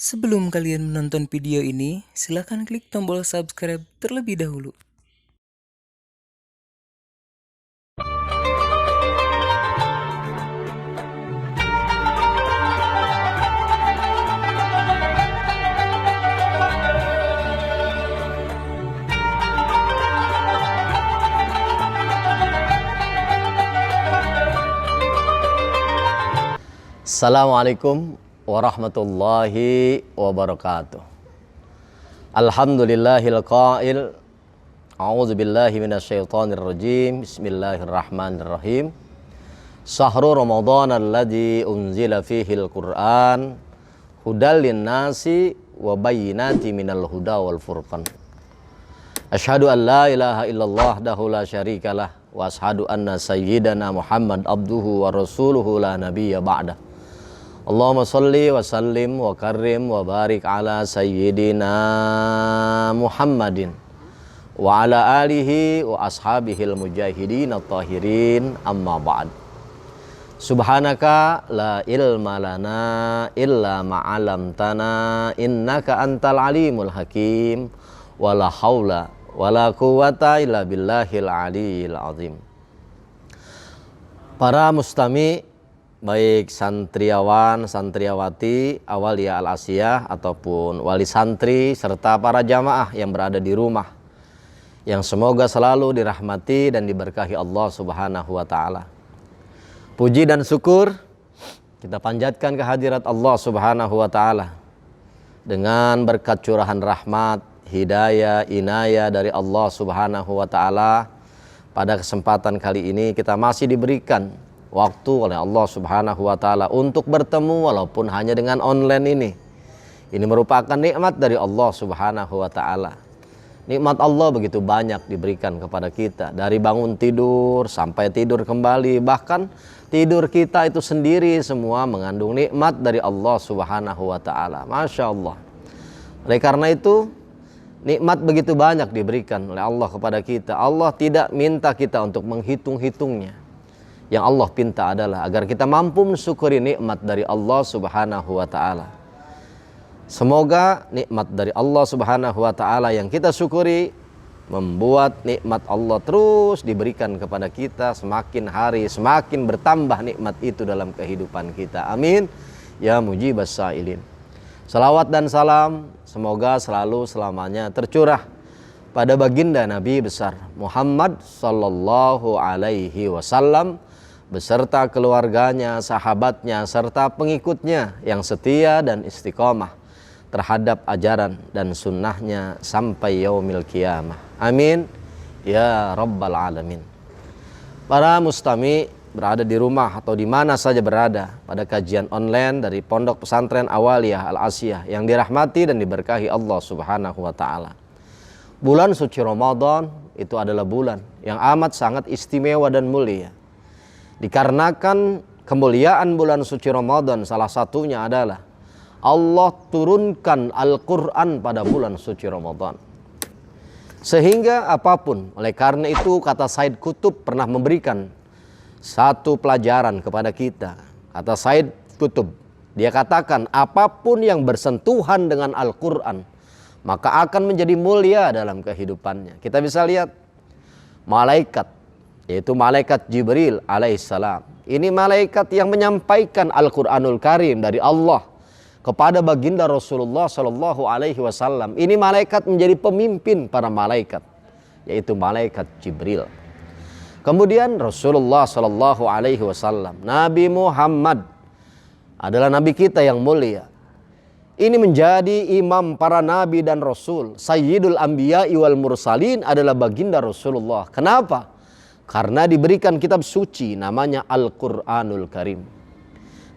Sebelum kalian menonton video ini, silakan klik tombol subscribe terlebih dahulu. Assalamualaikum warahmatullahi wabarakatuh. Alhamdulillahil qail. A'udzu billahi minasyaitonir rajim. Bismillahirrahmanirrahim. Syahrul Ramadan alladzi unzila fihil Qur'an hudal linnasi wa bayyinati minal huda wal furqan. Asyhadu an la ilaha illallah wahdahu la syarikalah wa asyhadu anna sayyidana Muhammad abduhu wa rasuluhu la nabiyya ba'dah. Allahumma salli wa sallim wa karrim wa barik ala sayyidina Muhammadin wa ala alihi wa ashabihil mujahidin at-tahirin amma ba'd. Subhanaka la ilma lana illa ma'alamtana innaka antal alimul hakim wa la hawla wa la quwata illa billahil aliyil azim. Para mustami, baik santriawan, santriawati, Awaliyah Al-Asiyah ataupun wali santri serta para jamaah yang berada di rumah, yang semoga selalu dirahmati dan diberkahi Allah Subhanahu wa taala. Puji dan syukur kita panjatkan kehadirat Allah Subhanahu wa taala dengan berkat curahan rahmat, hidayah, inayah dari Allah Subhanahu wa taala. Pada kesempatan kali ini kita masih diberikan waktu oleh Allah Subhanahu wa taala untuk bertemu walaupun hanya dengan online ini. Ini merupakan nikmat dari Allah Subhanahu wa taala. Nikmat Allah begitu banyak diberikan kepada kita, dari bangun tidur sampai tidur kembali, bahkan tidur kita itu sendiri semua mengandung nikmat dari Allah Subhanahu wa taala. Masya Allah. Oleh karena itu, nikmat begitu banyak diberikan oleh Allah kepada kita. Allah tidak minta kita untuk menghitung-hitungnya. Yang Allah pinta adalah agar kita mampu mensyukuri nikmat dari Allah Subhanahu wa taala. Semoga nikmat dari Allah Subhanahu wa taala yang kita syukuri membuat nikmat Allah terus diberikan kepada kita, semakin hari semakin bertambah nikmat itu dalam kehidupan kita. Amin ya mujibas sa'ilin. Salawat dan salam semoga selalu selamanya tercurah pada baginda Nabi besar Muhammad sallallahu alaihi wasallam beserta keluarganya, sahabatnya, serta pengikutnya yang setia dan istiqomah terhadap ajaran dan sunnahnya sampai yaumil qiyamah. Amin ya rabbal alamin. Para mustami berada di rumah atau di mana saja berada pada kajian online dari Pondok Pesantren Awaliyah Al-Asiyah yang dirahmati dan diberkahi Allah Subhanahu wa taala. Bulan suci Ramadan itu adalah bulan yang amat sangat istimewa dan mulia. Dikarenakan kemuliaan bulan suci Ramadan, salah satunya adalah Allah turunkan Al-Quran pada bulan suci Ramadan. Sehingga apapun, oleh karena itu kata Said Qutb pernah memberikan satu pelajaran kepada kita. Kata Said Qutb, dia katakan apapun yang bersentuhan dengan Al-Quran maka akan menjadi mulia dalam kehidupannya. Kita bisa lihat malaikat, yaitu malaikat Jibril alaihissalam. Ini malaikat yang menyampaikan Al-Quranul Karim dari Allah kepada baginda Rasulullah Sallallahu Alaihi Wasallam. Ini malaikat menjadi pemimpin para malaikat, yaitu malaikat Jibril. Kemudian Rasulullah Sallallahu Alaihi Wasallam, Nabi Muhammad adalah nabi kita yang mulia. Ini menjadi imam para nabi dan rasul. Sayyidul Anbiya'i wal Mursalin adalah baginda Rasulullah. Kenapa? Karena diberikan kitab suci namanya Al-Quranul Karim.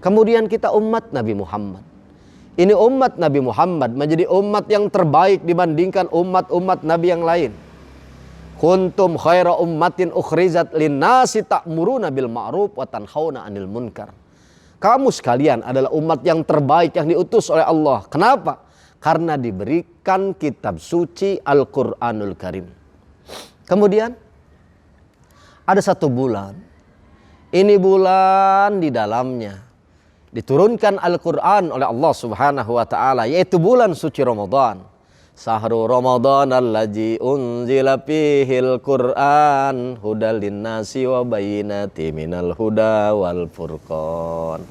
Kemudian kita umat Nabi Muhammad. Ini umat Nabi Muhammad menjadi umat yang terbaik dibandingkan umat-umat Nabi yang lain. Kuntum khaira ummatin ukhrizat linnasi ta'muruna bil ma'ruf wa tanhauna 'anil munkar. Kamu sekalian adalah umat yang terbaik yang diutus oleh Allah. Kenapa? Karena diberikan kitab suci Al-Quranul Karim. Kemudian ada satu bulan. Ini bulan di dalamnya diturunkan Al-Quran oleh Allah Subhanahu wa ta'ala, yaitu bulan suci Ramadan. Sahru Ramadan allazi unzila fihil Qur'an hudal linnasi wa bayyinati minal huda wal furqan.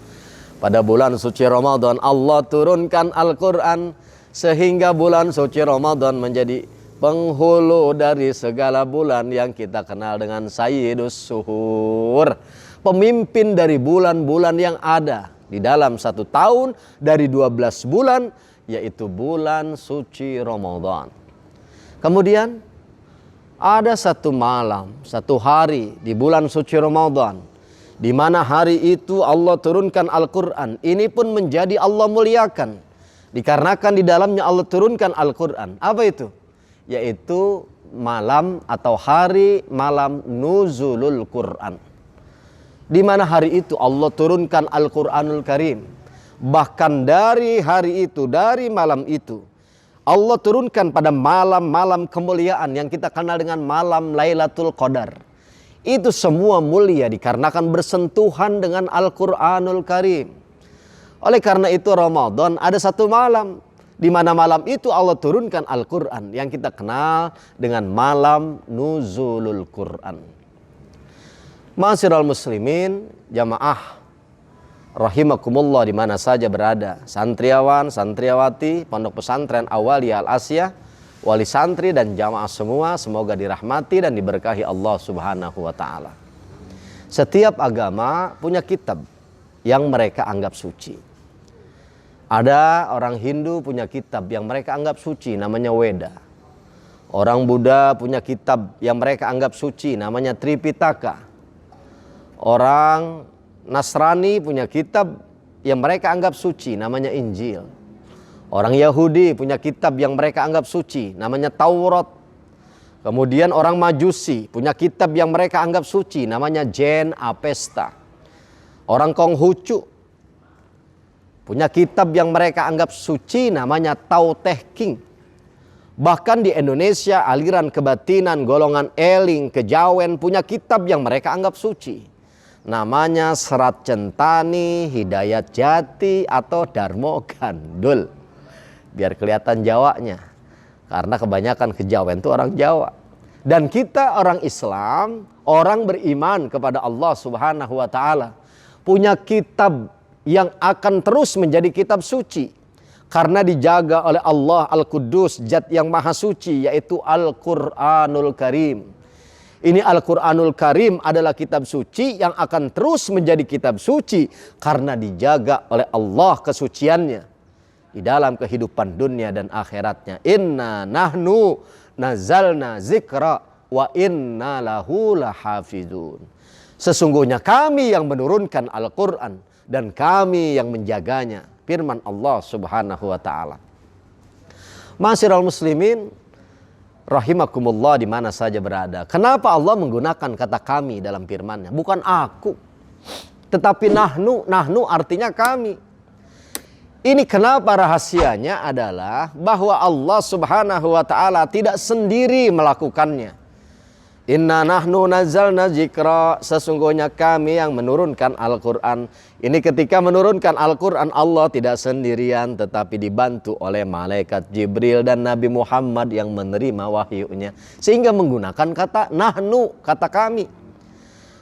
Pada bulan suci Ramadan Allah turunkan Al-Quran, sehingga bulan suci Ramadan menjadi penghulu dari segala bulan yang kita kenal dengan Sayyidus Suhur, pemimpin dari bulan-bulan yang ada di dalam satu tahun dari 12 bulan, yaitu bulan suci Ramadan. Kemudian ada satu malam, satu hari di bulan suci Ramadan, di mana hari itu Allah turunkan Al-Quran. Ini pun menjadi Allah muliakan, dikarenakan di dalamnya Allah turunkan Al-Quran. Apa itu? Yaitu malam atau hari malam nuzulul Quran, di mana hari itu Allah turunkan Al-Quranul Karim. Bahkan dari hari itu, dari malam itu, Allah turunkan pada malam-malam kemuliaan yang kita kenal dengan malam Lailatul Qadar. Itu semua mulia dikarenakan bersentuhan dengan Al-Quranul Karim. Oleh karena itu Ramadan ada satu malam, di mana malam itu Allah turunkan Al-Quran yang kita kenal dengan malam nuzulul Quran. Ma'asyiral muslimin, jamaah rahimakumullah di mana saja berada, santriawan, santriawati, pondok pesantren Awaliyah Al-Asiyah, wali santri dan jamaah semua, semoga dirahmati dan diberkahi Allah Subhanahu wa ta'ala. Setiap agama punya kitab yang mereka anggap suci. Ada orang Hindu punya kitab yang mereka anggap suci, namanya Weda. Orang Buddha punya kitab yang mereka anggap suci, namanya Tripitaka. Orang Nasrani punya kitab yang mereka anggap suci, namanya Injil. Orang Yahudi punya kitab yang mereka anggap suci, namanya Taurat. Kemudian orang Majusi punya kitab yang mereka anggap suci, namanya Jen Avesta. Orang Konghucu punya kitab yang mereka anggap suci, namanya Tao Te Ching. Bahkan di Indonesia aliran kebatinan golongan Eling, Kejawen punya kitab yang mereka anggap suci, namanya Serat Centani, Hidayat Jati, atau Darmo Gandul. Biar kelihatan Jawanya, karena kebanyakan Kejawen itu orang Jawa. Dan kita orang Islam, orang beriman kepada Allah Subhanahu wa ta'ala, punya kitab yang akan terus menjadi kitab suci, karena dijaga oleh Allah Al-Quddus, Zat yang Maha Suci, yaitu Al-Quranul Karim. Ini Al-Quranul Karim adalah kitab suci yang akan terus menjadi kitab suci karena dijaga oleh Allah kesuciannya di dalam kehidupan dunia dan akhiratnya. Inna nahnu nazalna zikra wa inna lahu lahafizun. Sesungguhnya kami yang menurunkan Al-Quran dan kami yang menjaganya. Firman Allah Subhanahu wa ta'ala. Ma'asyiral muslimin rahimakumullah di mana saja berada. Kenapa Allah menggunakan kata kami dalam firman-Nya? Bukan aku, tetapi nahnu. Nahnu artinya kami. Ini kenapa rahasianya adalah bahwa Allah Subhanahu wa ta'ala tidak sendiri melakukannya. Inna nahnu nazzalna zikra, sesungguhnya kami yang menurunkan Al-Quran. Ini ketika menurunkan Al-Quran Allah tidak sendirian, tetapi dibantu oleh malaikat Jibril dan Nabi Muhammad yang menerima wahyunya, sehingga menggunakan kata nahnu, kata kami.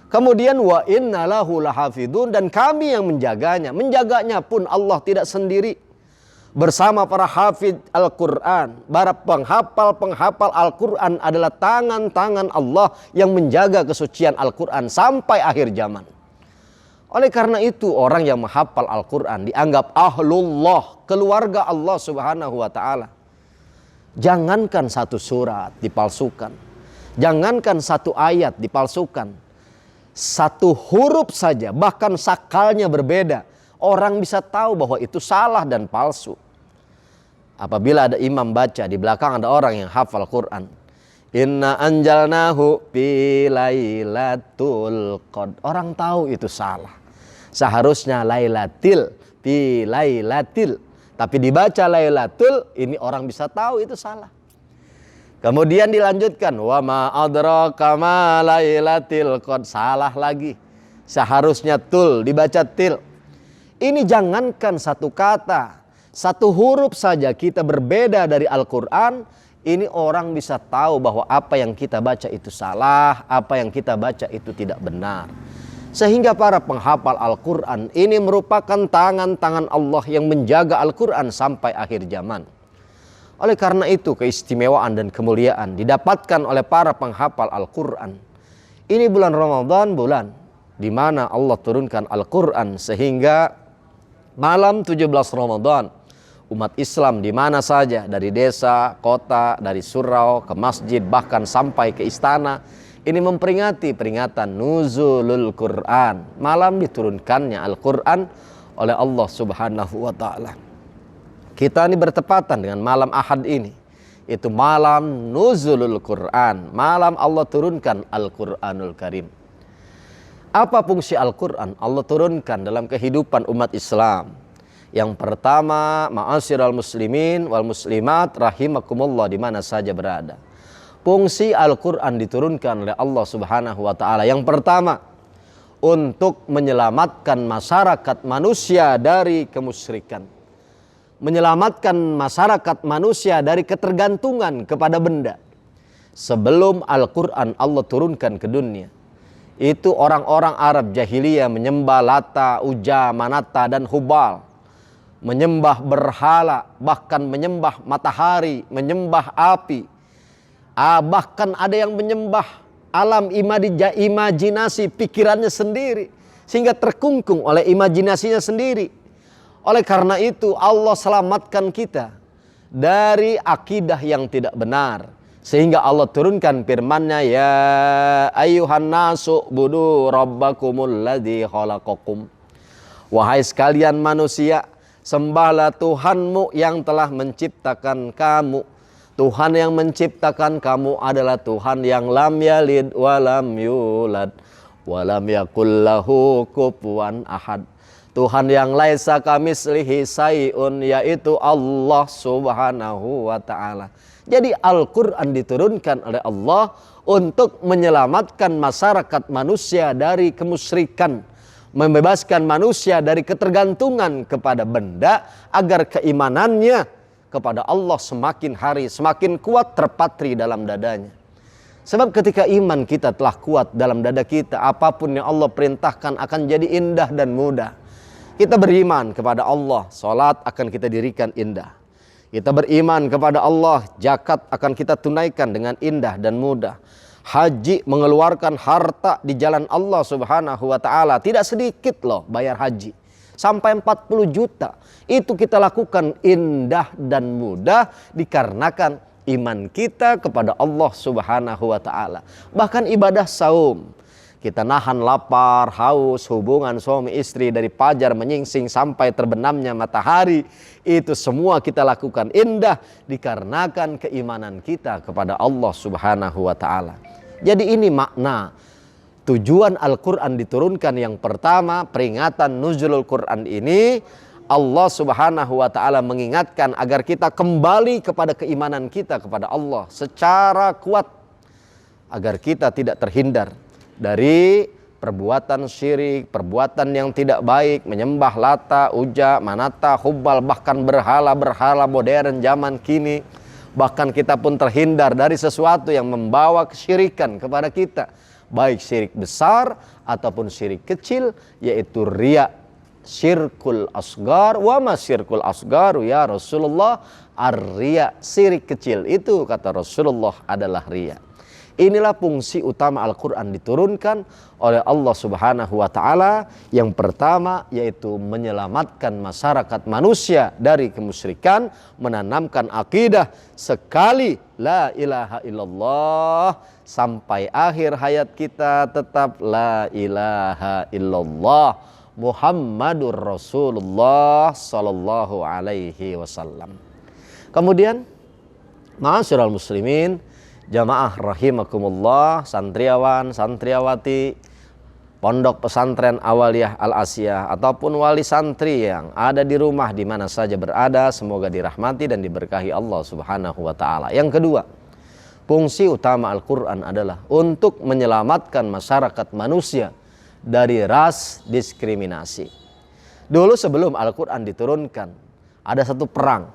Kemudian wa inna lahu lahafidun, dan kami yang menjaganya. Menjaganya pun Allah tidak sendiri, bersama para hafid Al-Quran. Para penghafal Al-Quran adalah tangan-tangan Allah yang menjaga kesucian Al-Quran sampai akhir zaman. Oleh karena itu orang yang menghafal Al-Quran dianggap ahlullah, keluarga Allah Subhanahu wa ta'ala. Jangankan satu surat dipalsukan, jangankan satu ayat dipalsukan, satu huruf saja, bahkan sakalnya berbeda, orang bisa tahu bahwa itu salah dan palsu. Apabila ada imam baca, di belakang ada orang yang hafal Quran. Inna anjalnahu fi lailatul qadar. Orang tahu itu salah. Seharusnya lailatil fi lailatil. Tapi dibaca lailatul, ini orang bisa tahu itu salah. Kemudian dilanjutkan, wa ma adraka ma lailatul qadar. Salah lagi. Seharusnya tul, dibaca til. Ini jangankan satu kata, satu huruf saja kita berbeda dari Al-Quran, ini orang bisa tahu bahwa apa yang kita baca itu salah, apa yang kita baca itu tidak benar. Sehingga para penghafal Al-Quran ini merupakan tangan-tangan Allah yang menjaga Al-Quran sampai akhir zaman. Oleh karena itu keistimewaan dan kemuliaan didapatkan oleh para penghafal Al-Quran. Ini bulan Ramadan, bulan di mana Allah turunkan Al-Quran, sehingga malam 17 Ramadan umat Islam di mana saja, dari desa, kota, dari surau ke masjid, bahkan sampai ke istana, ini memperingati peringatan nuzulul Quran, malam diturunkannya Al-Quran oleh Allah Subhanahu wa Ta'ala. Kita ini bertepatan dengan malam Ahad ini, itu malam nuzulul Quran, malam Allah turunkan Al-Quranul Karim. Apa fungsi Al-Quran? Allah turunkan dalam kehidupan umat Islam. Yang pertama, ma'asyiral muslimin wal muslimat rahimakumullah di mana saja berada. Fungsi Al-Quran diturunkan oleh Allah Subhanahu wa Ta'ala. Yang pertama, untuk menyelamatkan masyarakat manusia dari kemusyrikan, menyelamatkan masyarakat manusia dari ketergantungan kepada benda. Sebelum Al-Quran Allah turunkan ke dunia, itu orang-orang Arab jahiliyah menyembah Lata, Uja, Manata, dan Hubal, menyembah berhala, bahkan menyembah matahari, menyembah api, bahkan ada yang menyembah alam imajinasi pikirannya sendiri, sehingga terkungkung oleh imajinasinya sendiri. Oleh karena itu Allah selamatkan kita dari akidah yang tidak benar, sehingga Allah turunkan firman-Nya, ya ayyuhan nasu budu rabbakumul ladzi khalaqakum. Wahai sekalian manusia, sembahlah Tuhanmu yang telah menciptakan kamu. Tuhan yang menciptakan kamu adalah Tuhan yang lam yalid walam yulad walam yakul lahu kufuwan ahad. Tuhan yang laisa kamislihi sayun, yaitu Allah Subhanahu wa Ta'ala. Jadi Al-Quran diturunkan oleh Allah untuk menyelamatkan masyarakat manusia dari kemusyrikan, membebaskan manusia dari ketergantungan kepada benda, agar keimanannya kepada Allah semakin hari semakin kuat terpatri dalam dadanya. Sebab ketika iman kita telah kuat dalam dada kita, apapun yang Allah perintahkan akan jadi indah dan mudah. Kita beriman kepada Allah, salat akan kita dirikan indah. Kita beriman kepada Allah, zakat akan kita tunaikan dengan indah dan mudah. Haji, mengeluarkan harta di jalan Allah Subhanahu wa Ta'ala, tidak sedikit loh bayar haji, sampai 40 juta. Itu kita lakukan indah dan mudah dikarenakan iman kita kepada Allah Subhanahu wa Ta'ala. Bahkan ibadah saum, kita nahan lapar, haus, hubungan suami istri dari fajar menyingsing sampai terbenamnya matahari, itu semua kita lakukan indah dikarenakan keimanan kita kepada Allah Subhanahu wa Ta'ala. Jadi ini makna tujuan Al-Quran diturunkan. Yang pertama, peringatan nuzulul Quran ini, Allah Subhanahu wa Ta'ala mengingatkan agar kita kembali kepada keimanan kita kepada Allah secara kuat, agar kita tidak terhindar dari perbuatan syirik, perbuatan yang tidak baik, menyembah Lata, Uja, Manata, Hubal, bahkan berhala-berhala modern zaman kini. Bahkan kita pun terhindar dari sesuatu yang membawa kesyirikan kepada kita, baik syirik besar ataupun syirik kecil, yaitu riya. Syirkul asgar, wa ma syirkul asgaru ya Rasulullah, ar-riya, syirik kecil itu kata Rasulullah adalah riya. Inilah fungsi utama Al-Quran diturunkan oleh Allah Subhanahu wa Ta'ala. Yang pertama yaitu menyelamatkan masyarakat manusia dari kemusyrikan, menanamkan akidah sekali la ilaha illallah, sampai akhir hayat kita tetap la ilaha illallah Muhammadur Rasulullah sallallahu alaihi wasallam. Kemudian, ma'asyiral muslimin, jamaah rahimakumullah, santriawan, santriawati Pondok Pesantren Awaliyah Al-Asiyah ataupun wali santri yang ada di rumah di mana saja berada, semoga dirahmati dan diberkahi Allah Subhanahu wa Ta'ala. Yang kedua, fungsi utama Al-Quran adalah untuk menyelamatkan masyarakat manusia dari ras diskriminasi. Dulu sebelum Al-Quran diturunkan, ada satu perang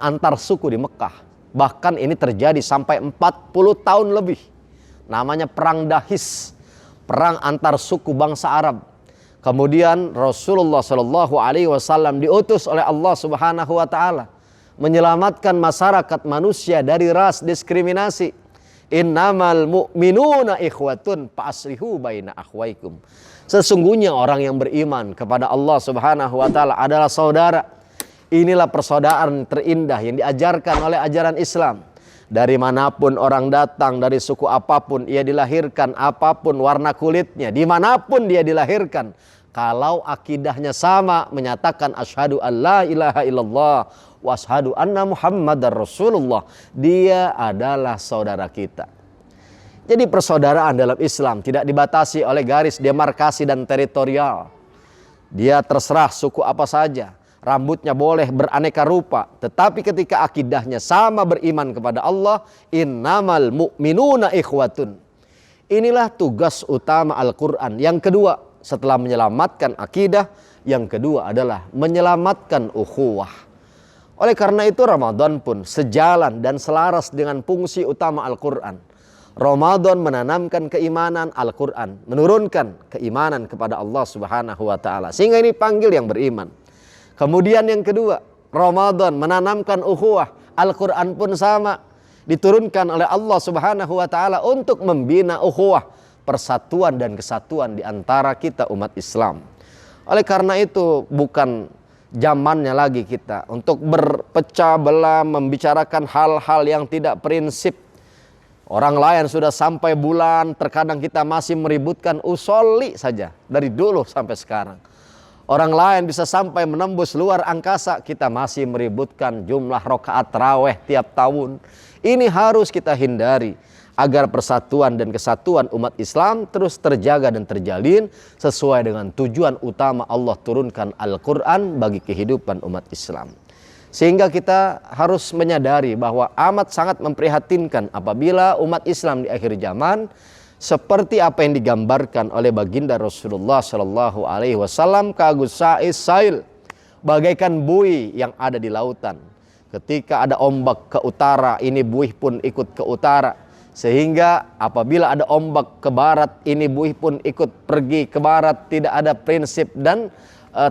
antar suku di Mekah. Bahkan ini terjadi sampai 40 tahun lebih. Namanya Perang Dahis, perang antar suku bangsa Arab. Kemudian Rasulullah SAW diutus oleh Allah Subhanahu wa Ta'ala menyelamatkan masyarakat manusia dari ras diskriminasi. Innamal mu'minuna ikhwatun fa'aslihu baina akhwaikum. Sesungguhnya orang yang beriman kepada Allah Subhanahu wa Ta'ala adalah saudara. Inilah persaudaraan terindah yang diajarkan oleh ajaran Islam. Dari manapun orang datang, dari suku apapun ia dilahirkan, apapun warna kulitnya, dimanapun dia dilahirkan, kalau akidahnya sama, menyatakan asyhadu an la ilaha illallah wa asyhadu anna muhammadar rasulullah, dia adalah saudara kita. Jadi persaudaraan dalam Islam tidak dibatasi oleh garis demarkasi dan teritorial. Dia terserah suku apa saja, rambutnya boleh beraneka rupa, tetapi ketika akidahnya sama, beriman kepada Allah, innamal mu'minuna ikhwatun. Inilah tugas utama Al-Quran. Yang kedua, setelah menyelamatkan akidah, yang kedua adalah menyelamatkan ukhuwah. Oleh karena itu Ramadan pun sejalan dan selaras dengan fungsi utama Al-Quran. Ramadan menanamkan keimanan, Al-Quran menurunkan keimanan kepada Allah Subhanahu wa Ta'ala, sehingga ini panggil yang beriman. Kemudian yang kedua, Ramadan menanamkan ukhuwah. Al-Quran pun sama, diturunkan oleh Allah Subhanahu wa Ta'ala untuk membina ukhuwah, persatuan dan kesatuan di antara kita umat Islam. Oleh karena itu bukan zamannya lagi kita untuk berpecah belah, membicarakan hal-hal yang tidak prinsip. Orang lain sudah sampai bulan, terkadang kita masih meributkan usolli saja dari dulu sampai sekarang. Orang lain bisa sampai menembus luar angkasa, kita masih meributkan jumlah rakaat tarawih tiap tahun. Ini harus kita hindari agar persatuan dan kesatuan umat Islam terus terjaga dan terjalin sesuai dengan tujuan utama Allah turunkan Al-Quran bagi kehidupan umat Islam. Sehingga kita harus menyadari bahwa amat sangat memprihatinkan apabila umat Islam di akhir zaman seperti apa yang digambarkan oleh baginda Rasulullah Shallallahu Alaihi Wasallam, kagusais sail, bagaikan buih yang ada di lautan. Ketika ada ombak ke utara, ini buih pun ikut ke utara. Sehingga apabila ada ombak ke barat, ini buih pun ikut pergi ke barat. Tidak ada prinsip dan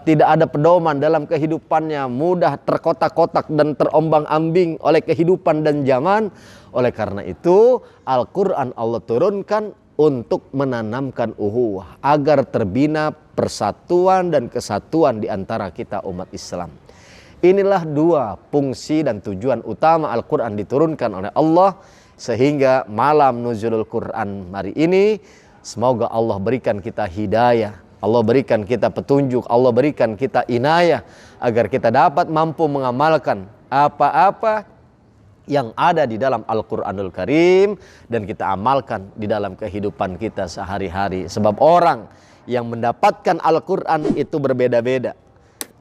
tidak ada pedoman dalam kehidupannya, mudah terkotak-kotak dan terombang-ambing oleh kehidupan dan zaman. Oleh karena itu Al-Quran Allah turunkan untuk menanamkan ukhuwah agar terbina persatuan dan kesatuan di antara kita umat Islam. Inilah dua fungsi dan tujuan utama Al-Quran diturunkan oleh Allah. Sehingga malam nuzulul Quran hari ini, semoga Allah berikan kita hidayah, Allah berikan kita petunjuk, Allah berikan kita inayah, agar kita dapat mampu mengamalkan apa-apa yang ada di dalam Al-Quranul Karim dan kita amalkan di dalam kehidupan kita sehari-hari. Sebab orang yang mendapatkan Al-Quran itu berbeda-beda,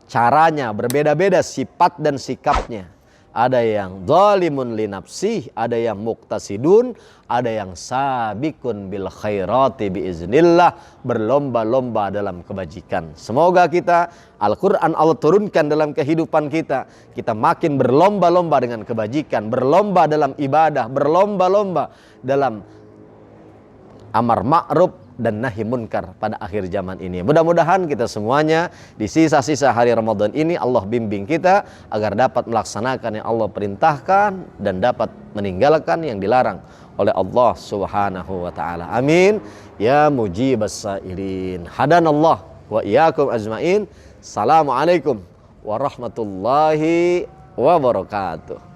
caranya berbeda-beda, sifat dan sikapnya. Ada yang zalimun li nafsih, ada yang muqtasidun, ada yang sabikun bil khairati biiznillah, berlomba-lomba dalam kebajikan. Semoga kita Al-Quran Allah turunkan dalam kehidupan kita, kita makin berlomba-lomba dengan kebajikan, berlomba dalam ibadah, berlomba-lomba dalam amar ma'ruf dan nahi munkar pada akhir zaman ini. Mudah-mudahan kita semuanya di sisa-sisa hari Ramadan ini Allah bimbing kita agar dapat melaksanakan yang Allah perintahkan dan dapat meninggalkan yang dilarang oleh Allah Subhanahu wa Ta'ala. Amin ya mujibas sailin. Hadanallah wa iyyakum ajmain. Assalamualaikum warahmatullahi wabarakatuh.